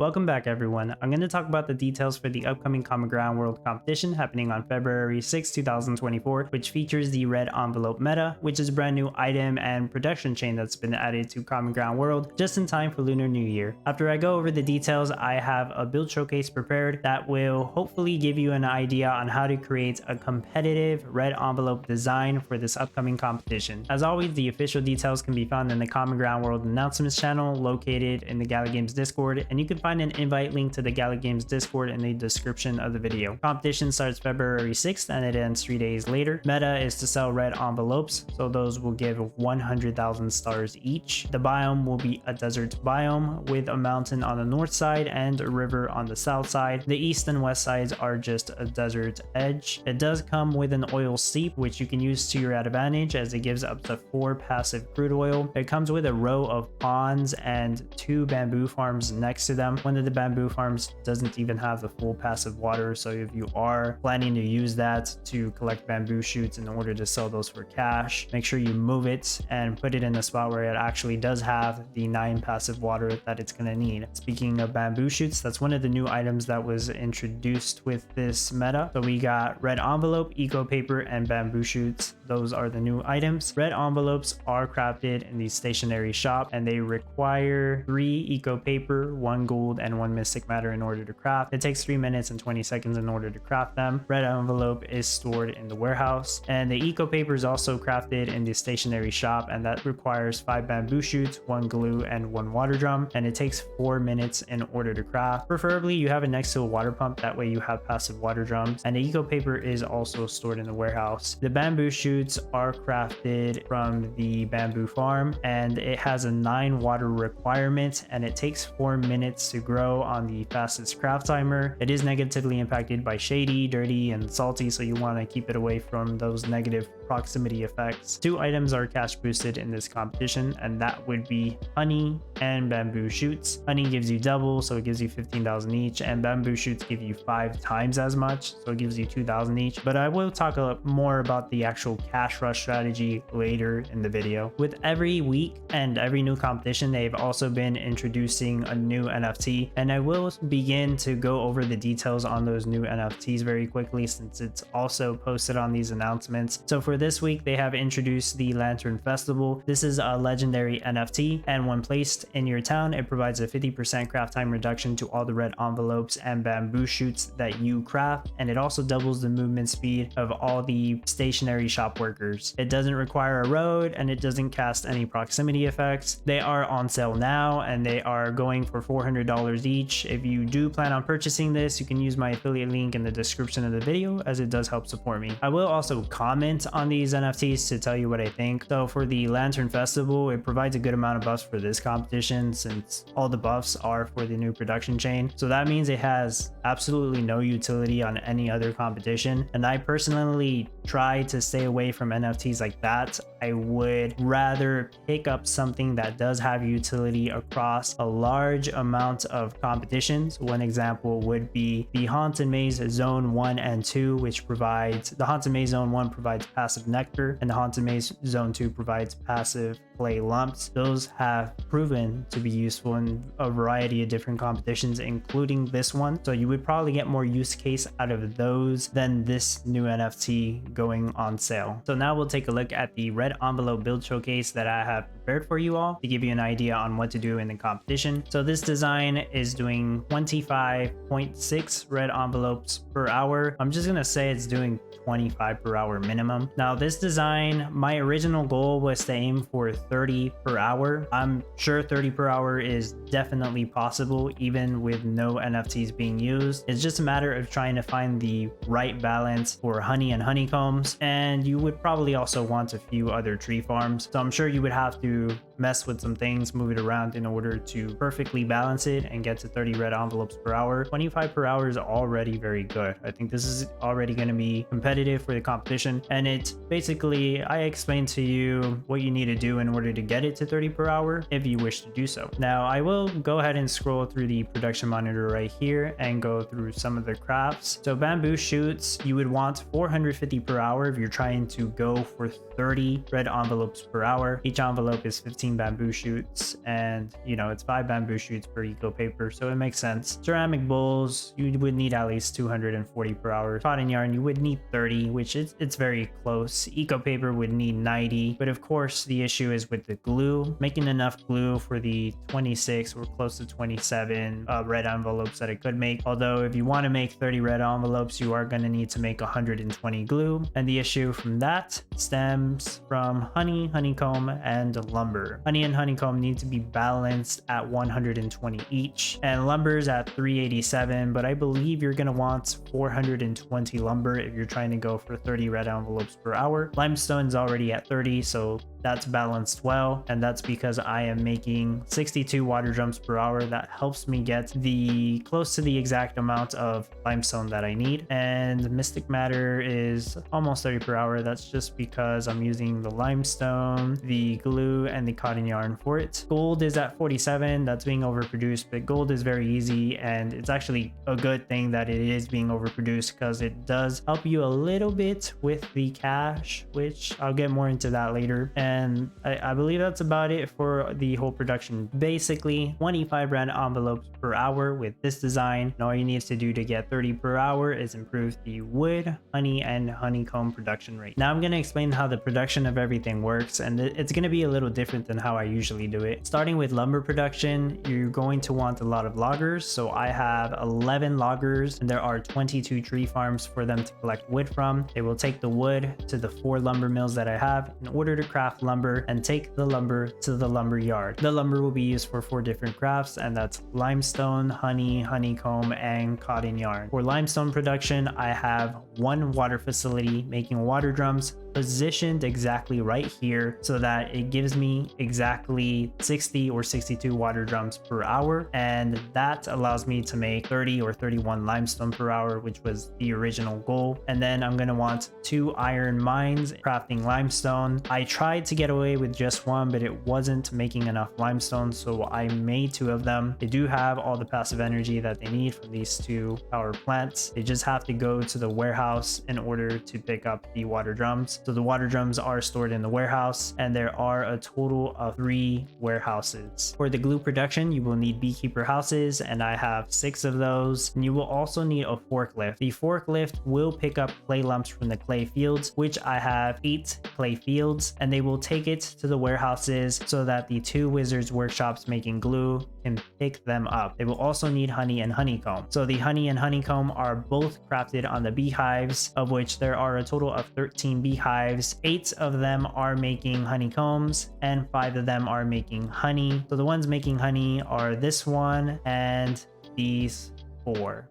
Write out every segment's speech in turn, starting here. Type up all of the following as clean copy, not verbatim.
Welcome back everyone. I'm going to talk about the details for the upcoming Common Ground World competition happening on February 6, 2024, which features the red envelope meta, which is a brand new item and production chain that's been added to Common Ground World just in time for Lunar New Year. After I go over the details, I have a build showcase prepared that will hopefully give you an idea on how to create a competitive red envelope design for this upcoming competition. As always, the official details can be found in the Common Ground World announcements channel located in the Gala Games Discord, and you can find an invite link to the Gala Games Discord in the description of the video. Competition starts February 6th and it ends 3 days later. Meta is to sell red envelopes, so those will give 100,000 stars each. The biome will be a desert biome with a mountain on the north side and a river on the south side. The east and west sides are just a desert edge. It does come with an oil seep, which you can use to your advantage as it gives up to 4 passive crude oil. It comes with a row of ponds and 2 bamboo farms next to them. One of the bamboo farms doesn't even have the full passive water, so if you are planning to use that to collect bamboo shoots in order to sell those for cash, make sure you move it and put it in a spot where it actually does have the 9 passive water that it's going to need. Speaking of bamboo shoots, that's one of the new items that was introduced with this meta. So we got red envelope, eco paper, and bamboo shoots. Those are the new items. Red envelopes are crafted in the stationary shop and they require 3 eco paper, 1 gold, and 1 mystic matter in order to craft. It takes 3 minutes and 20 seconds in order to craft them. Red envelope is stored in the warehouse, and the eco paper is also crafted in the stationary shop, and that requires 5 bamboo shoots, 1 glue, and 1 water drum, and it takes 4 minutes in order to craft. Preferably you have it next to a water pump, that way you have passive water drums. And the eco paper is also stored in the warehouse. The bamboo shoots are crafted from the bamboo farm, and it has a 9 water requirement, and it takes 4 minutes to grow on the fastest craft timer. It is negatively impacted by shady, dirty, and salty, so you want to keep it away from those negative proximity effects. 2 items are cash boosted in this competition, and that would be honey and bamboo shoots. Honey gives you double, so it gives you 15,000 each, and bamboo shoots give you 5 times as much, so it gives you 2,000 each. But I will talk more about the actual cash rush strategy later in the video. With every week and every new competition, they've also been introducing a new NFT, and I will begin to go over the details on those new NFTs very quickly since it's also posted on these announcements. So for this week, they have introduced the Lantern Festival. This is a legendary NFT, and when placed in your town, it provides a 50% craft time reduction to all the red envelopes and bamboo shoots that you craft, and it also doubles the movement speed of all the stationary shop workers. It doesn't require a road, and it doesn't cast any proximity effects. They are on sale now, and they are going for $400 each. If you do plan on purchasing this, you can use my affiliate link in the description of the video, as it does help support me. I will also comment on these NFTs to tell you what I think. So for the Lantern Festival, it provides a good amount of buffs for this competition since all the buffs are for the new production chain. So that means it has absolutely no utility on any other competition, and I personally try to stay away from NFTs like that. I would rather pick up something that does have utility across a large amount of competitions. One example would be the Haunted Maze Zone 1 and 2, which provides, the Haunted Maze Zone 1 provides passive nectar, and the Haunted Maze Zone 2 provides passive clay lumps. Those have proven to be useful in a variety of different competitions, including this one. So you would probably get more use case out of those than this new NFT going on sale. So now we'll take a look at the red envelope build showcase that I have prepared for you all to give you an idea on what to do in the competition. So this design is doing 25.6 red envelopes per hour. I'm just gonna say it's doing 25 per hour minimum. Now this design, my original goal was to aim for 30 per hour. I'm sure 30 per hour is definitely possible even with no NFTs being used. It's just a matter of trying to find the right balance for honey and honeycombs, and you would probably also want a few other tree farms. So I'm sure you would have to mess with some things, move it around in order to perfectly balance it and get to 30 red envelopes per hour. 25 per hour is already very good. I think this is already going to be competitive for the competition, and it's basically, I explained to you what you need to do in order to get it to 30 per hour if you wish to do so. Now I will go ahead and scroll through the production monitor right here and go through some of the crafts. So bamboo shoots, you would want 450 per hour if you're trying to go for 30 red envelopes per hour. Each envelope is 15 16 bamboo shoots, and you know, it's 5 bamboo shoots per eco paper, so it makes sense. Ceramic bowls, you would need at least 240 per hour. Cotton yarn, you would need 30, which it's very close. Eco paper would need 90, but of course the issue is with the glue. Making enough glue for the 26 or close to 27 red envelopes that it could make. Although if you want to make 30 red envelopes, you are going to need to make 120 glue, and the issue from that stems from honey, honeycomb, and lumber. Honey and honeycomb need to be balanced at 120 each, and lumber's at 387, but I believe you're going to want 420 lumber if you're trying to go for 30 red envelopes per hour. Limestone's already at 30, so that's balanced well, and that's because I am making 62 water drums per hour. That helps me get the close to the exact amount of limestone that I need. And mystic matter is almost 30 per hour. That's just because I'm using the limestone, the glue, and the cotton yarn for it. Gold is at 47. That's being overproduced, but gold is very easy, and it's actually a good thing that it is being overproduced because it does help you a little bit with the cash, which I'll get more into that later. And I believe that's about it for the whole production. Basically 25 red envelopes per hour with this design, and all you need to do to get 30 per hour is improve the wood, honey, and honeycomb production rate. Now I'm going to explain how the production of everything works, and it's going to be a little different than how I usually do it. Starting with lumber production, you're going to want a lot of loggers. So I have 11 loggers, and there are 22 tree farms for them to collect wood from. They will take the wood to the 4 lumber mills that I have in order to craft lumber and take the lumber to the lumber yard. The lumber will be used for 4 different crafts, and that's limestone, honey, honeycomb, and cotton yarn. For limestone production, I have 1 water facility making water drums positioned exactly right here so that it gives me exactly 60 or 62 water drums per hour, and that allows me to make 30 or 31 limestone per hour, which was the original goal. And then I'm going to want 2 iron mines crafting limestone. I tried to get away with just 1, but it wasn't making enough limestone, so I made 2 of them. They do have all the passive energy that they need from these 2 power plants. They just have to go to the warehouse in order to pick up the water drums. So the water drums are stored in the warehouse, and there are a total of 3 warehouses. For the glue production, you will need beekeeper houses, and I have 6 of those. And you will also need a forklift. The forklift will pick up clay lumps from the clay fields, which I have 8 clay fields, and they will take it to the warehouses so that the 2 wizards workshops making glue can pick them up. They will also need honey and honeycomb. So the honey and honeycomb are both crafted on the beehives, of which there are a total of 13 beehives. 8 of them are making honeycombs, and 5 of them are making honey. So the ones making honey are this one and these 4.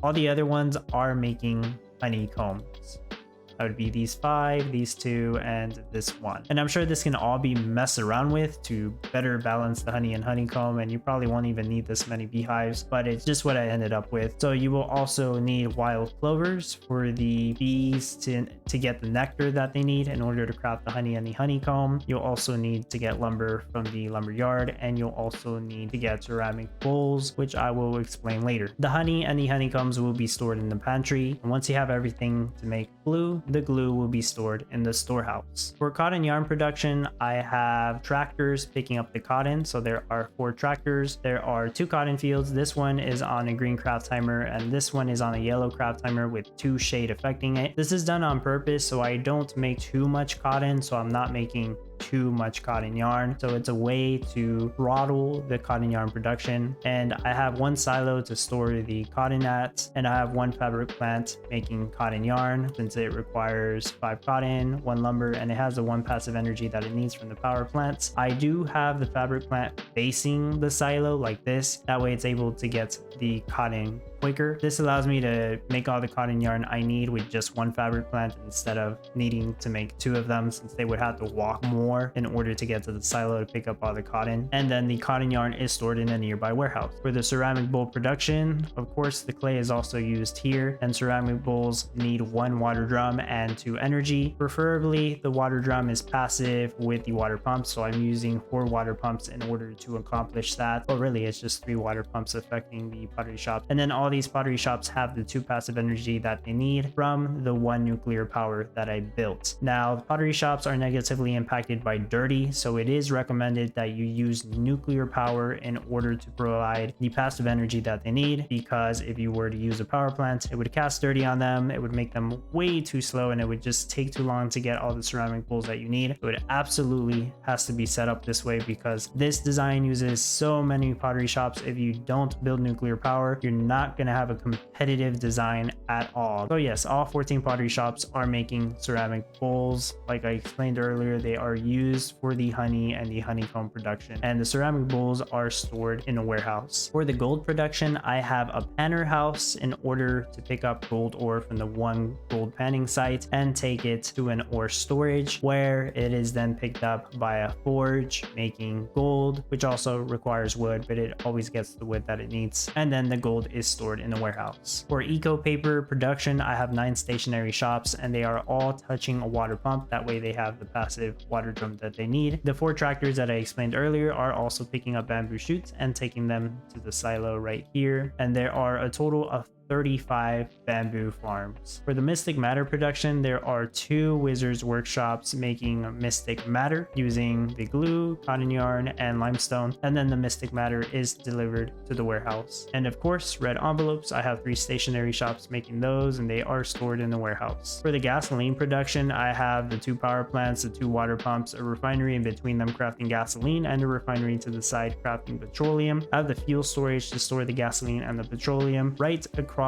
All the other ones are making honeycombs. That would be these 5, these 2, and this 1. And I'm sure this can all be messed around with to better balance the honey and honeycomb, and you probably won't even need this many beehives, but it's just what I ended up with. So you will also need wild clovers for the bees to get the nectar that they need in order to craft the honey and the honeycomb. You'll also need to get lumber from the lumber yard, and you'll also need to get ceramic bowls, which I will explain later. The honey and the honeycombs will be stored in the pantry, and once you have everything to make glue, the glue will be stored in the storehouse. For cotton yarn production, I have tractors picking up the cotton. So there are 4 tractors. There are 2 cotton fields. This one is on a green craft timer, and this one is on a yellow craft timer with 2 shade affecting it. This is done on purpose so I don't make too much cotton, so I'm not making too much cotton yarn. So it's a way to throttle the cotton yarn production. And I have 1 silo to store the cotton at, and I have 1 fabric plant making cotton yarn, since it requires 5 cotton, 1 lumber, and it has the 1 passive energy that it needs from the power plants. I do have the fabric plant facing the silo like this. That way it's able to get the cotton quicker. This allows me to make all the cotton yarn I need with just 1 fabric plant instead of needing to make 2 of them, since they would have to walk more in order to get to the silo to pick up all the cotton. And then the cotton yarn is stored in a nearby warehouse. For the ceramic bowl production, of course the clay is also used here, and ceramic bowls need 1 water drum and 2 energy. Preferably the water drum is passive with the water pump, so I'm using 4 water pumps in order to accomplish that. But really it's just 3 water pumps affecting the pottery shops. And then all these pottery shops have the 2 passive energy that they need from the 1 nuclear power that I built. Now, pottery shops are negatively impacted by dirty, so it is recommended that you use nuclear power in order to provide the passive energy that they need, because if you were to use a power plant, it would cast dirty on them, it would make them way too slow, and it would just take too long to get all the ceramic bowls that you need. So it absolutely has to be set up this way, because this design uses so many pottery shops. If you don't build nuclear power, you're not going to have a competitive design at all. So yes, all 14 pottery shops are making ceramic bowls. Like I explained earlier, they are used for the honey and the honeycomb production, and the ceramic bowls are stored in a warehouse. For the gold production, I have a panner house in order to pick up gold ore from the 1 gold panning site and take it to an ore storage, where it is then picked up by a forge making gold, which also requires wood, but it always gets the wood that it needs, and then the gold is stored in the warehouse. For eco paper production, I have 9 stationary shops, and they are all touching a water pump. That way they have the passive water drum that they need. The 4 tractors that I explained earlier are also picking up bamboo shoots and taking them to the silo right here, and there are a total of 35 bamboo farms. For the mystic matter production, there are 2 wizards workshops making mystic matter using the glue, cotton yarn, and limestone, and then the mystic matter is delivered to the warehouse. And of course, red envelopes, I have 3 stationary shops making those, and they are stored in the warehouse. For the gasoline production, I have the 2 power plants, the 2 water pumps, a refinery in between them crafting gasoline, and a refinery to the side crafting petroleum. I have the fuel storage to store the gasoline and the petroleum right across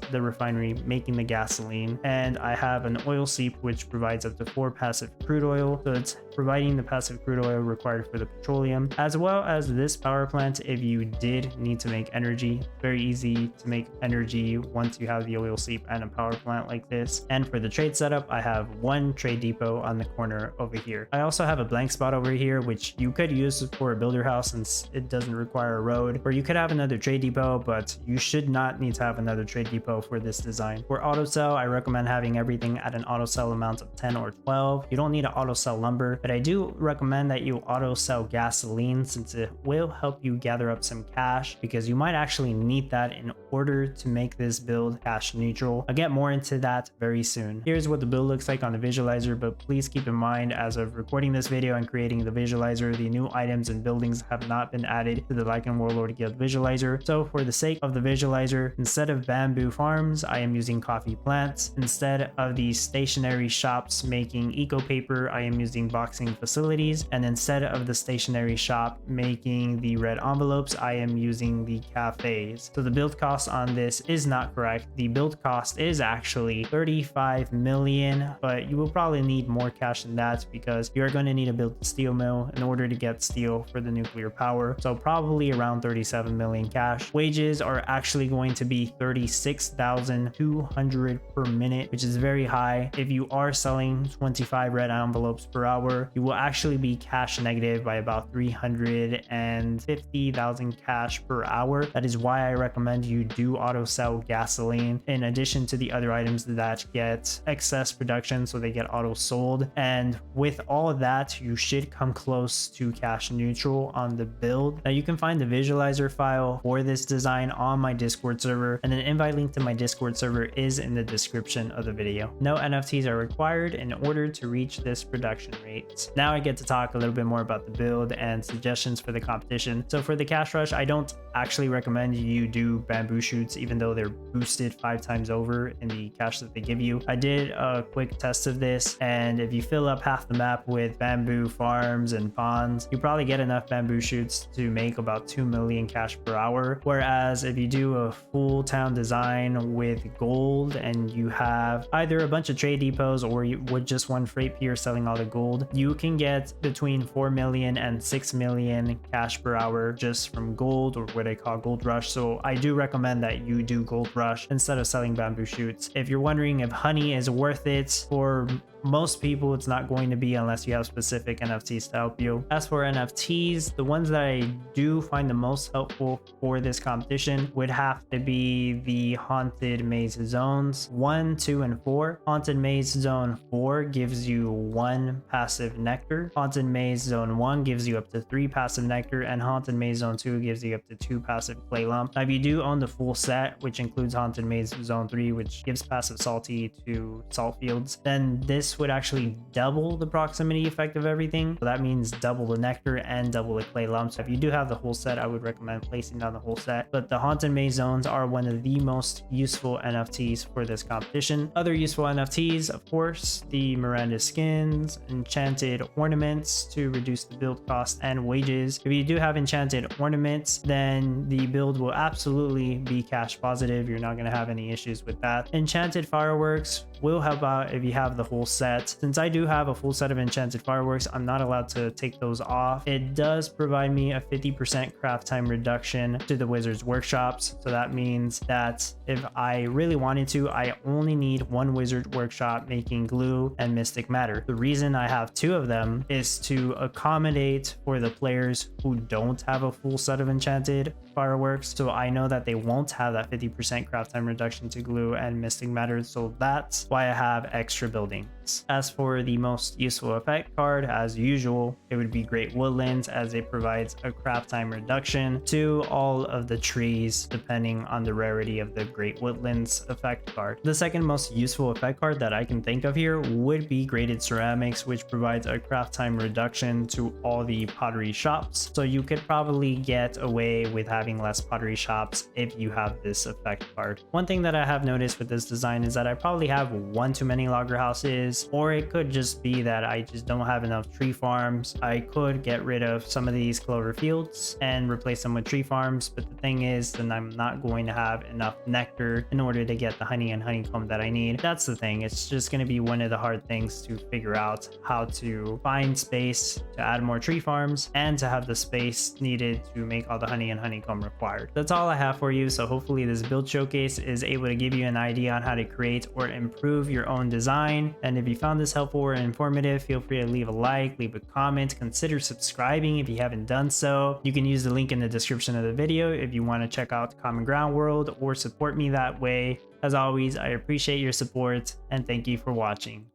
the refinery making the gasoline, and I have an oil seep which provides up to 4 passive crude oil, so it's providing the passive crude oil required for the petroleum, as well as this power plant. If you did need to make energy, very easy to make energy once you have the oil seep and a power plant like this. And for the trade setup, I have 1 trade depot on the corner over here. I also have a blank spot over here which you could use for a builder house since it doesn't require a road, or you could have another trade depot, but you should not need to have another trade depot for this design. For auto cell, I recommend having everything at an auto cell amount of 10 or 12. You don't need an auto cell lumber, but I do recommend that you auto sell gasoline since it will help you gather up some cash, because you might actually need that in order to make this build cash neutral. I'll get more into that very soon. Here's what the build looks like on the visualizer, but please keep in mind, as of recording this video and creating the visualizer, the new items and buildings have not been added to the Lycan Warlord Guild visualizer. So for the sake of the visualizer, instead of bamboo farms, I am using coffee plants. Instead of the stationary shops making eco paper, I am using boxing facilities. And instead of the stationary shop making the red envelopes, I am using the cafes. So the build cost on this is not correct. The build cost is actually 35 million, but you will probably need more cash than that, because you're going to need to build the steel mill in order to get steel for the nuclear power. So probably around 37 million cash. Wages are actually going to be 36,200 per minute, which is very high. If you are selling 25 red envelopes per hour, you will actually be cash negative by about 350,000 cash per hour. That is why I recommend you do auto sell gasoline in addition to the other items that get excess production, so they get auto sold. And with all of that, you should come close to cash neutral on the build. Now you can find the visualizer file for this design on my Discord server, and an invite link to my Discord server is in the description of the video. No NFTs are required in order to reach this production rate. Now I get to talk a little bit more about the build and suggestions for the competition. So for the cash rush, I don't actually recommend you do bamboo shoots, even though they're boosted 5 times over in the cash that they give you. I did a quick test of this, and if you fill up half the map with bamboo farms and ponds, you probably get enough bamboo shoots to make about 2 million cash per hour. Whereas if you do a full town design with gold and you have either a bunch of trade depots or you with just one freight pier selling all the gold, you can get between 4 million and 6 million cash per hour just from gold, or what I call gold rush. So I do recommend that you do gold rush instead of selling bamboo shoots. If you're wondering if honey is worth it for most people it's not going to be unless you have specific NFTs to help you. As for NFTs, the ones that I do find the most helpful for this competition would have to be the Haunted Maze Zones 1, 2, and 4. Haunted Maze Zone 4 gives you 1 passive nectar. Haunted Maze Zone 1 gives you up to 3 passive nectar, and Haunted Maze Zone 2 gives you up to 2 passive clay lump. Now, if you do own the full set, which includes Haunted Maze Zone 3, which gives passive salty to salt fields, then this would actually double the proximity effect of everything. So that means double the nectar and double the clay lumps. So if you do have the whole set, I would recommend placing down the whole set. But the Haunted Maze Zones are one of the most useful NFTs for this competition. Other useful NFTs, of course, the Miranda skins, enchanted ornaments to reduce the build cost and wages. If you do have enchanted ornaments, then the build will absolutely be cash positive. You're not going to have any issues with that. Enchanted fireworks will help out if you have the full set. Since I do have a full set of enchanted fireworks, I'm not allowed to take those off. It does provide me a 50% craft time reduction to the Wizard's Workshops. So that means that if I really wanted to, I only need 1 Wizard Workshop making glue and mystic matter. The reason I have 2 of them is to accommodate for the players who don't have a full set of enchanted fireworks. So I know that they won't have that 50% craft time reduction to glue and mystic matter. So that's why I have extra buildings. As for the most useful effect card, as usual, it would be Great Woodlands, as it provides a craft time reduction to all of the trees depending on the rarity of the Great Woodlands effect card. The second most useful effect card that I can think of here would be Graded Ceramics, which provides a craft time reduction to all the pottery shops. So you could probably get away with having less pottery shops if you have this effect card. One thing that I have noticed with this design is that I probably have one too many logger houses, or it could just be that I just don't have enough tree farms. I could get rid of some of these clover fields and replace them with tree farms, but the thing is, then I'm not going to have enough nectar in order to get the honey and honeycomb that I need. That's the thing. It's just going to be one of the hard things to figure out, how to find space to add more tree farms and to have the space needed to make all the honey and honeycomb required. That's all I have for you. So hopefully this build showcase is able to give you an idea on how to create or improve your own design. And if you found this helpful or informative, feel free to leave a like, leave a comment, consider subscribing if you haven't done so. You can use the link in the description of the video if you want to check out Common Ground World or support me that way. As always, I appreciate your support and thank you for watching.